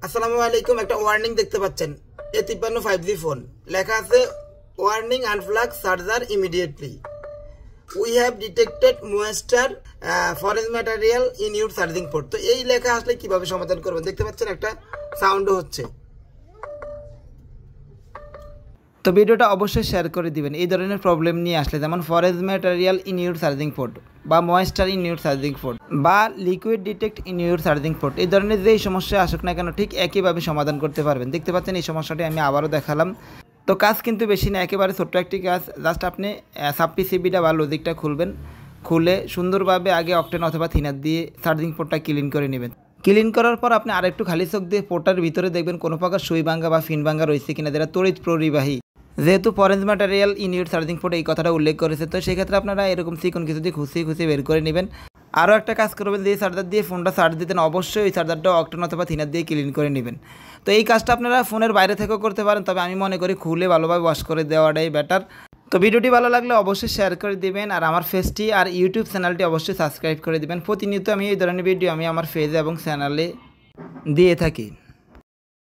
আসসালামু আলাইকুম। একটা ওয়ার্নিং দেখতে পাচ্ছেন, A53 5G ফোন, লেখা আছে warning unplug charger immediately, we have detected moisture foreign material in your charging port. তো এই লেখা আসলে কিভাবে সমাধান করবেন? দেখতে পাচ্ছেন একটা সাউন্ডও হচ্ছে। তো ভিডিওটা অবশ্যই শেয়ার করে দিবেন এই ধরনের প্রবলেম নিয়ে আসলে, যেমন foreign material in your charging port বা moisture in your charging port বা liquid detect in your charging port. এই ধরনের যেই সমস্যা আসুক না কেন ঠিক একইভাবে সমাধান করতে পারবেন। দেখতে পাচ্ছেন এই সমস্যাটি আমি আবারও দেখালাম। তো কাজ কিন্তু বেশি না, একেবারে ছোট্ট একটি কাজ। জাস্ট আপনি সাব পিসিবিটা বা লজিকটা খুলবেন, খুলে সুন্দরভাবে আগে অকটেন অথবা থিনার দিয়ে চার্জিং পোর্টটা ক্লিন করে নেবেন। ক্লিন করার পর আপনি আরেকটু খালি চোখ দিয়ে পোর্টার ভিতরে দেখবেন কোনো প্রকার সুই ভাঙ্গা বা ফিন ভাঙ্গা রয়েছে কিনা, যেটা তড়িৎ পরিবাহী। যেহেতু foreign material in your charging port এই কথাটা উল্লেখ করেছে, তো সেক্ষেত্রে আপনারা এরকম চিকন কিছু দিয়ে খুঁচিয়ে বের করে নেবেন। আরও একটা কাজ করবেন, যে চার্জার দিয়ে ফোনটা চার্জ দিতেন অবশ্যই ওই চার্জারটা অকটেন অথবা থিনার দিয়ে ক্লিন করে নেবেন। তো এই কাজটা আপনারা ফোনের বাইরে থেকেও করতে পারেন, তবে আমি মনে করি খুলে ভালোভাবে ওয়াশ করে দেওয়াটাই বেটার। তো ভিডিওটি ভালো লাগলে অবশ্যই শেয়ার করে দিবেন, আর আমার পেজটি আর ইউটিউব চ্যানেলটি অবশ্যই সাবস্ক্রাইব করে দিবেন। প্রতিনিয়ত আমি এই ধরনের ভিডিও আমি আমার পেজে এবং চ্যানেলে দিয়ে থাকি।